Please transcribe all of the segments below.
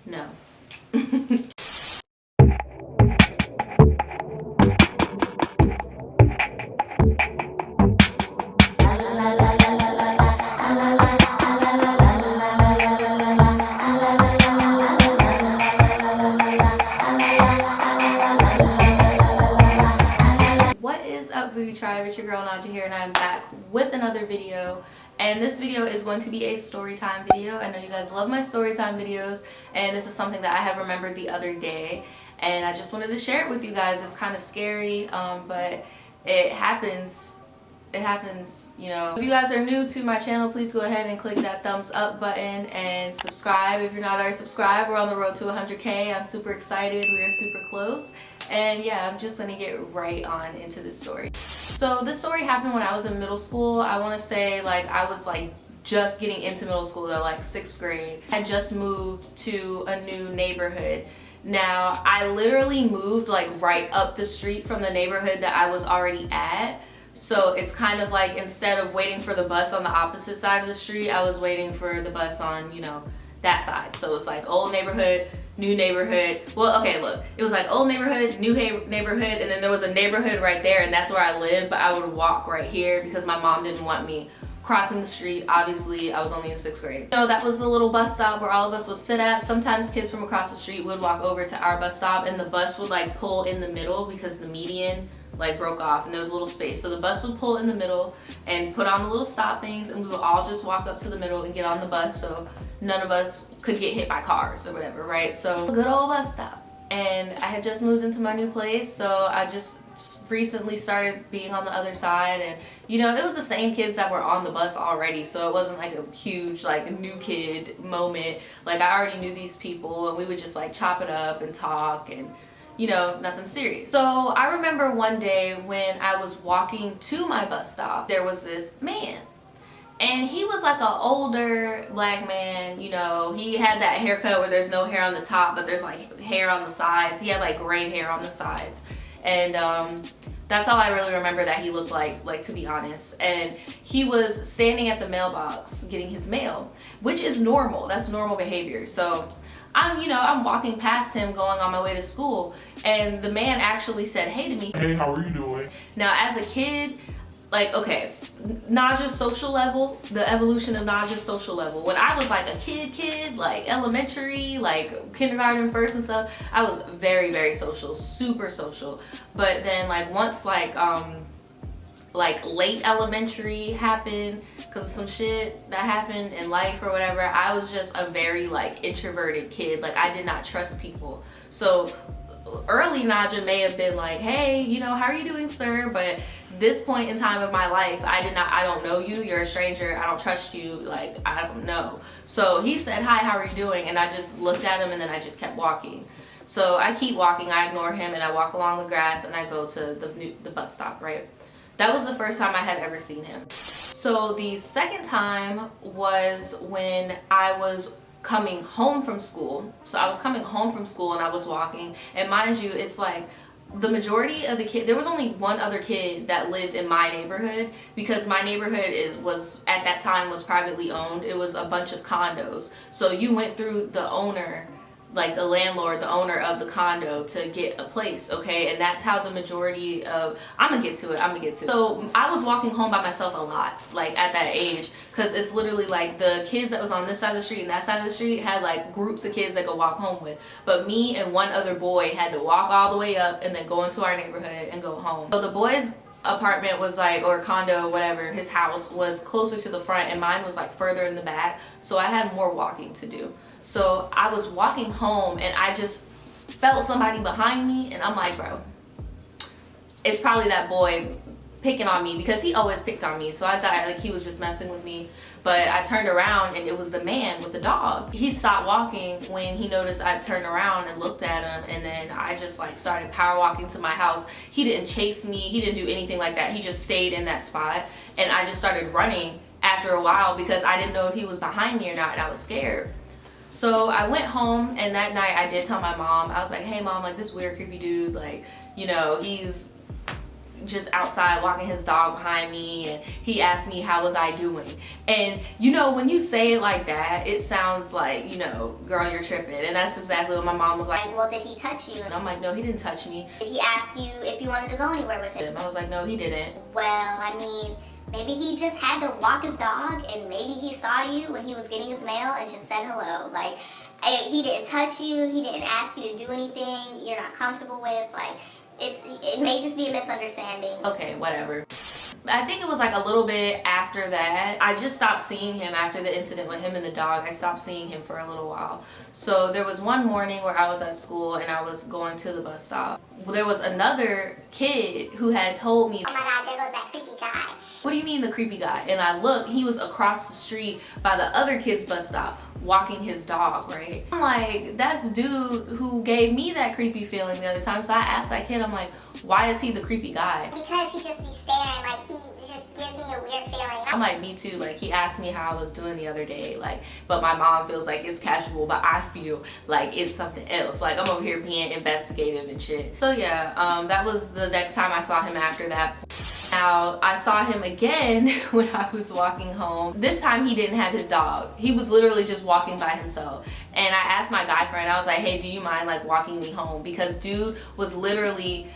No. What is up, Voodoo Tribe? It's your girl Naja here, and I'm back with another video. And this video is going to be a story time video. I know you guys love my story time videos, and this is something that I have remembered the other day, and I just wanted to share it with you guys. It's kind of scary, but it happens. It happens, you know. If you guys are new to my channel, please go ahead and click that thumbs up button and subscribe. If you're not already subscribed, we're on the road to 100K. I'm super excited. We are super close. And yeah, I'm just gonna get right on into this story. So this story happened when I was in middle school. I want to say like I was like just getting into middle school though, like 6th grade. I just moved to a new neighborhood. Now I literally moved like right up the street from the neighborhood that I was already at. So it's kind of like instead of waiting for the bus on the opposite side of the street, I was waiting for the bus on, you know, that side. So it's like old neighborhood, new neighborhood. Well, okay, look, it was like old neighborhood, new neighborhood, and then there was a neighborhood right there, and that's where I lived, but I would walk right here because my mom didn't want me crossing the street. Obviously, I was only in 6th grade. So that was the little bus stop where all of us would sit at. Sometimes kids from across the street would walk over to our bus stop, and the bus would like pull in the middle because the median like broke off and there was a little space. So the bus would pull in the middle and put on the little stop things, and we would all just walk up to the middle and get on the bus so none of us could get hit by cars or whatever, right? So good old bus stop. And I had just moved into my new place, so I just recently started being on the other side, and you know, it was the same kids that were on the bus already, so it wasn't like a huge like new kid moment. Like I already knew these people, and we would just like chop it up and talk, and you know, nothing serious. So I remember one day when I was walking to my bus stop, there was this man. And he was like an older black man, you know. He had that haircut where there's no hair on the top, but there's like hair on the sides. He had like gray hair on the sides. And that's all I really remember that he looked like, to be honest. And he was standing at the mailbox getting his mail, which is normal. That's normal behavior. So I'm walking past him going on my way to school, and the man actually said hey to me. Hey, how are you doing? Now as a kid, like, okay, Naja's social level, the evolution of Naja's social level. When I was like a kid, like elementary, like kindergarten, first and stuff, I was very, very social, super social. But then like once like late elementary happened, because of some shit that happened in life or whatever, I was just a very like introverted kid. Like I did not trust people. So early Naja may have been like, hey, you know, how are you doing, sir? But this point in time of my life, I don't know you, you're a stranger, I don't trust you, like I don't know. So he said, hi, how are you doing? And I just looked at him, and then I just kept walking. So I keep walking, I ignore him, and I walk along the grass, and I go to the bus stop, right? That was the first time I had ever seen him. So the second time was when I was coming home from school. So I was coming home from school and I was walking, and mind you, it's like the majority of the kids, there was only one other kid that lived in my neighborhood, because my neighborhood was at that time was privately owned. It was a bunch of condos, so you went through the owner, like the landlord, the owner of the condo, to get a place, okay? And that's how the majority of, I'm gonna get to it. So I was walking home by myself a lot, like at that age, because it's literally like the kids that was on this side of the street and that side of the street had like groups of kids that could walk home with, but me and one other boy had to walk all the way up and then go into our neighborhood and go home. So the boys apartment was like, or condo, whatever, his house was closer to the front, and mine was like further in the back, so I had more walking to do. So I was walking home, and I just felt somebody behind me, and I'm like, bro, it's probably that boy picking on me, because he always picked on me. So I thought like he was just messing with me, but I turned around and it was the man with the dog. He stopped walking when he noticed I turned around and looked at him, and then I just like started power walking to my house. He didn't chase me, he didn't do anything like that. He just stayed in that spot, and I just started running after a while because I didn't know if he was behind me or not, and I was scared. So I went home, and that night I did tell my mom. I was like, hey mom, like this weird creepy dude, like, you know, he's just outside walking his dog behind me, and he asked me how was I doing. And you know, when you say it like that, it sounds like, you know, girl, you're tripping. And that's exactly what my mom was like. Well, did he touch you? And I'm like, no, he didn't touch me. Did he ask you if you wanted to go anywhere with him? I was like, no, he didn't. Well, I mean, maybe he just had to walk his dog, and maybe he saw you when he was getting his mail and just said hello. Like, he didn't touch you, he didn't ask you to do anything you're not comfortable with. Like, it may just be a misunderstanding. Okay, whatever. I think it was like a little bit after that. I just stopped seeing him after the incident with him and the dog. I stopped seeing him for a little while. So there was one morning where I was at school and I was going to the bus stop. There was another kid who had told me, oh my God, there goes that creepy guy. What do you mean the creepy guy? And I looked, he was across the street by the other kid's bus stop walking his dog, right? I'm like, that's dude who gave me that creepy feeling the other time. So I asked that kid, I'm like, why is he the creepy guy? Because he just be staring, like he just gives me a weird feeling. I'm like, me too. Like, he asked me how I was doing the other day, like, but my mom feels like it's casual, but I feel like it's something else. Like, I'm over here being investigative and shit. So yeah, that was the next time I saw him after that. Now, I saw him again when I was walking home. This time he didn't have his dog. He was literally just walking by himself. And I asked my guy friend, I was like, hey, do you mind like walking me home? Because dude was literally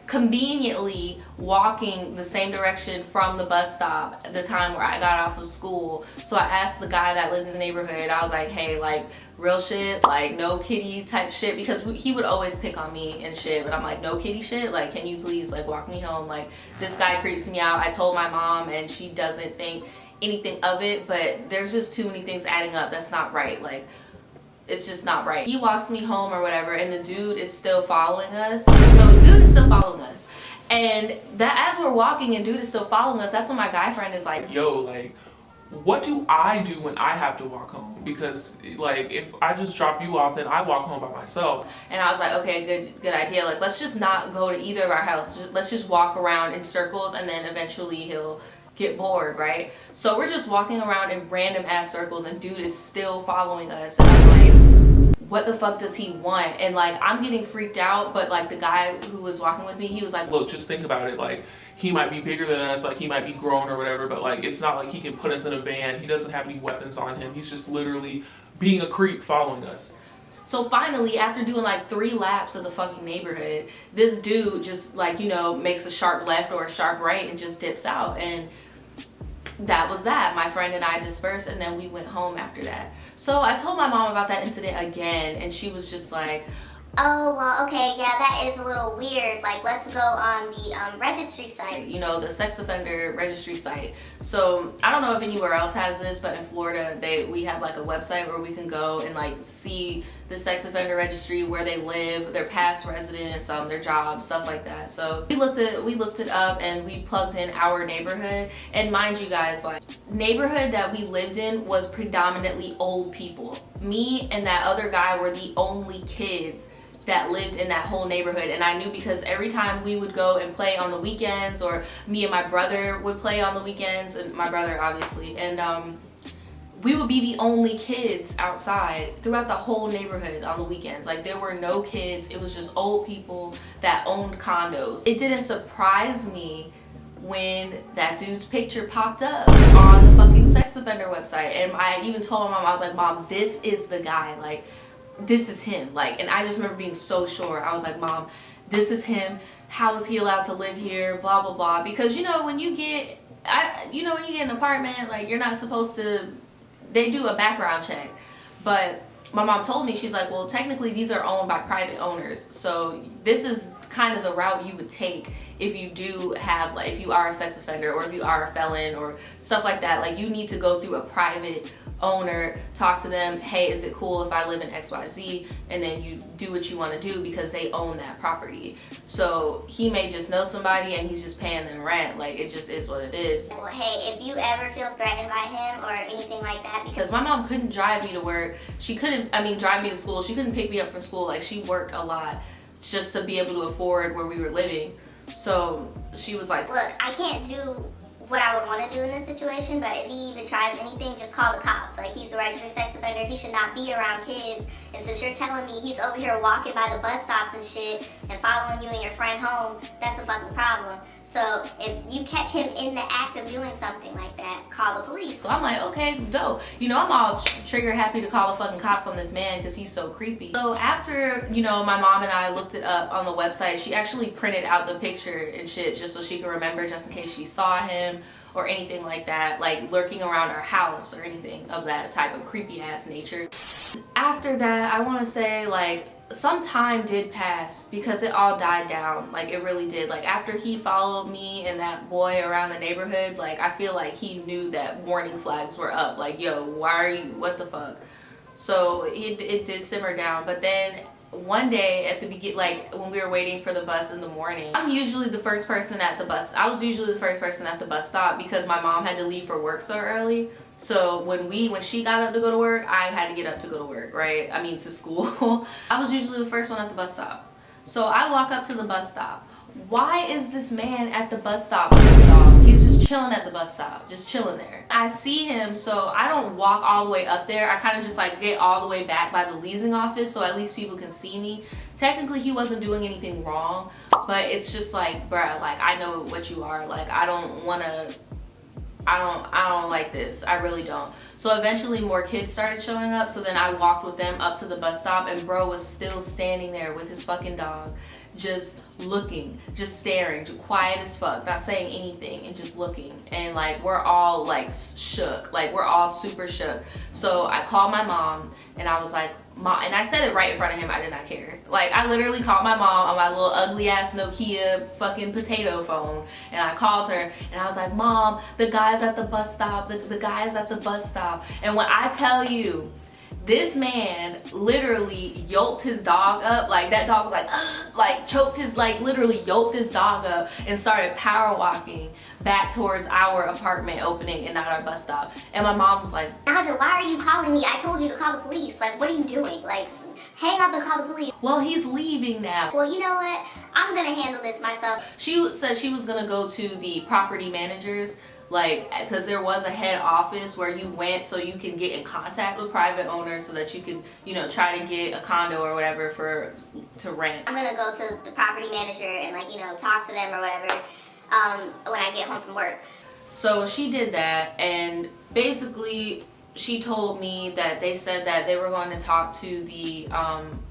conveniently walking the same direction from the bus stop at the time where I got off of school. So I asked the guy that lives in the neighborhood, I was like, hey, like, real shit, like no kitty type shit, because he would always pick on me and shit, but I'm like, no kitty shit, like, can you please like walk me home? Like, this guy creeps me out. I told my mom and she doesn't think anything of it, but there's just too many things adding up that's not right. Like, it's just not right. He walks me home or whatever, and the dude is still following us. So the dude is still following us. And that as we're walking and dude is still following us, that's when my guy friend is like, yo, like, what do I do when I have to walk home? Because like, if I just drop you off, then I walk home by myself. And I was like, okay, good idea. Like, let's just not go to either of our houses. Let's just walk around in circles, and then eventually he'll get bored, right? So we're just walking around in random ass circles, and dude is still following us. And I'm like, what the fuck does he want? And like, I'm getting freaked out, but like the guy who was walking with me, he was like, look, just think about it. Like, he might be bigger than us, like he might be grown or whatever, but like, it's not like he can put us in a van. He doesn't have any weapons on him. He's just literally being a creep following us. So finally, after doing like 3 laps of the fucking neighborhood, this dude just like, you know, makes a sharp left or a sharp right and just dips out. And that was that. My friend and I dispersed, and then we went home after that. So I told my mom about that incident again, and she was just like, oh, well, okay, yeah, that is a little weird. Like, let's go on the registry site. You know, the sex offender registry site. So I don't know if anywhere else has this, but in Florida, we have like a website where we can go and like see the sex offender registry, where they live, their past residence, their jobs, stuff like that. So we looked it up, and we plugged in our neighborhood. And mind you guys, like, neighborhood that we lived in was predominantly old people. Me and that other guy were the only kids that lived in that whole neighborhood. And I knew because every time we would go and play on the weekends, or me and my brother would play on the weekends, and my brother obviously, and we would be the only kids outside throughout the whole neighborhood on the weekends. Like, there were no kids. It was just old people that owned condos. It didn't surprise me when that dude's picture popped up on the fucking sex offender website. And I even told my mom, I was like, Mom, this is the guy. Like, this is him. Like, and I just remember being so sure. I was like, Mom, this is him. How is he allowed to live here? Blah, blah, blah. Because, you know, when you get an apartment, like, you're not supposed to, they do a background check. But my mom told me, she's like, well, technically these are owned by private owners. So this is kind of the route you would take if you do have, like, if you are a sex offender, or if you are a felon or stuff like that. Like, you need to go through a private owner, talk to them, hey, is it cool if I live in XYZ? And then you do what you want to do, because they own that property. So he may just know somebody and he's just paying them rent. Like, it just is what it is. Well, hey, if you ever feel threatened by him or anything like that, because my mom couldn't drive me to work, she couldn't, drive me to school, she couldn't pick me up from school. Like, she worked a lot just to be able to afford where we were living. So she was like, look, I can't do what I would want to do in this situation, but if he even tries anything, just call the cops. Like, he's a registered sex offender. He should not be around kids, And since you're telling me he's over here walking by the bus stops and shit and following you and your friend home, that's a fucking problem. So if you catch him in the act of doing something like that, call the police. So I'm like, okay, dope. You know, I'm all trigger happy to call the fucking cops on this man because he's so creepy. So after, you know, my mom and I looked it up on the website, she actually printed out the picture and shit just so she could remember, just in case she saw him or anything like that, like lurking around our house or anything of that type of creepy ass nature. After that, I want to say like some time did pass because it all died down. Like it really did. Like after he followed me and that boy around the neighborhood, like I feel like he knew that warning flags were up. Like, yo, why are you, what the fuck? So it did simmer down. But then one day at the beginning, like when we were waiting for the bus in the morning, I was usually the first person at the bus stop because my mom had to leave for work so early. So when she got up to go to work, I had to get up to go to work, right? I mean, to school. I was usually the first one at the bus stop. So I walk up to the bus stop. Why is this man at the bus stop with his dog? He's just chilling at the bus stop, just chilling there. I see him, so I don't walk all the way up there. I kind of just like get all the way back by the leasing office so at least people can see me. Technically, he wasn't doing anything wrong, but it's just like, bruh, like I know what you are. Like I don't like this. I really don't. So eventually more kids started showing up. So then I walked with them up to the bus stop and bro was still standing there with his fucking dog, just looking, just staring, just quiet as fuck, not saying anything and just looking. And like we're all like shook, like we're all super shook. So I called my mom and I was like, Mom, and I said it right in front of him. I did not care. Like I literally called my mom on my little ugly ass Nokia fucking potato phone, and I called her and I was like, Mom, the guy's at the bus stop. The guy's at the bus stop. And when I tell you, this man literally yoked his dog up. Like that dog was like choked his, like literally yoked his dog up and started power walking back towards our apartment opening and not our bus stop. And my mom was like, Naja, why are you calling me? I told you to call the police. Like, what are you doing? Like, hang up and call the police. well, he's leaving now. Well, you know what? I'm gonna handle this myself. She said she was gonna go to the property managers, like, because there was a head office where you went so you can get in contact with private owners so that you could, you know, try to get a condo or whatever to rent. I'm gonna go to the property manager and like, you know, talk to them or whatever when I get home from work. So she did that, and basically she told me that they said that they were going to talk to the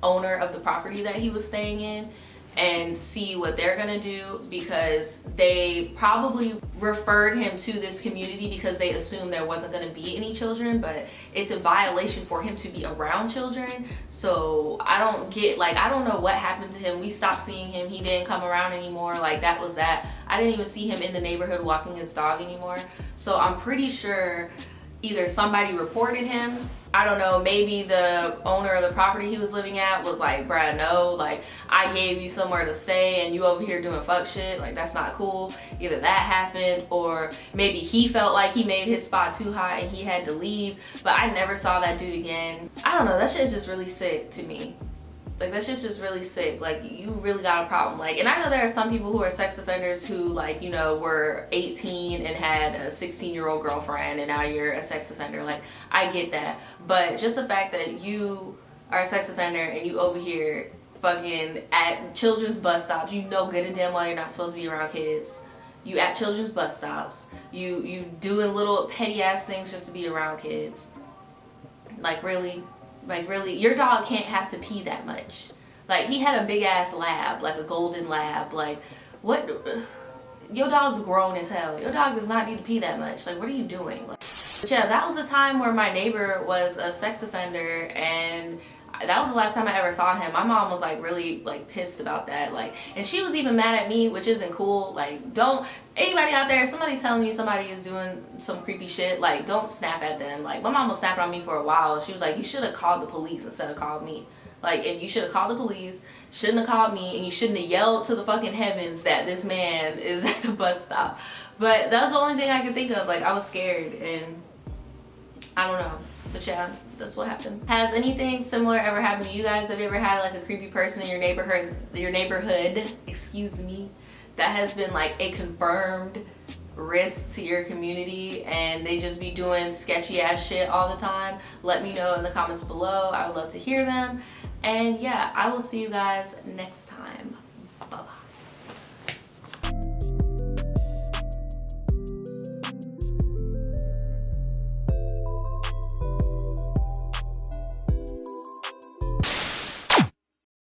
owner of the property that he was staying in and see what they're gonna do, because they probably referred him to this community because they assumed there wasn't gonna be any children, but it's a violation for him to be around children. So I don't get, like, I don't know what happened to him. We stopped seeing him. He didn't come around anymore. Like that was that. I didn't even see him in the neighborhood walking his dog anymore. So I'm pretty sure either somebody reported him, I don't know, maybe the owner of the property he was living at was like, bruh, no, like I gave you somewhere to stay and you over here doing fuck shit, like that's not cool. Either that happened, or maybe he felt like he made his spot too high and he had to leave. But I never saw that dude again. I don't know, that shit is just really sick to me. Like that shit's just really sick. Like you really got a problem. Like, and I know there are some people who are sex offenders who, like, you know, were 18 and had a 16-year-old girlfriend and now you're a sex offender. Like I get that, but just the fact that you are a sex offender and you over here fucking at children's bus stops, you know good and damn well you're not supposed to be around kids. You at children's bus stops, you doing little petty ass things just to be around kids. Like really? Like really, your dog can't have to pee that much. Like he had a big ass lab, like a golden lab. Like what? Your dog's grown as hell. Your dog does not need to pee that much. Like what are you doing? Like, but yeah, that was a time where my neighbor was a sex offender, and that was the last time I ever saw him. My mom was like really like pissed about that. Like, and she was even mad at me, which isn't cool. Like, don't, anybody out there, if somebody's telling you somebody is doing some creepy shit, like don't snap at them. Like my mom was snapping on me for a while. She was like, you should have called the police instead of called me. Like, if you should have called the police, shouldn't have called me, and you shouldn't have yelled to the fucking heavens that this man is at the bus stop. But that was the only thing I could think of. Like I was scared, and I don't know. But yeah, that's what happened. Has anything similar ever happened to you guys? Have you ever had like a creepy person in your neighborhood, excuse me, that has been like a confirmed risk to your community and they just be doing sketchy ass shit all the time, let me know in the comments below. I would love to hear them. And yeah, I will see you guys next time. Bye bye.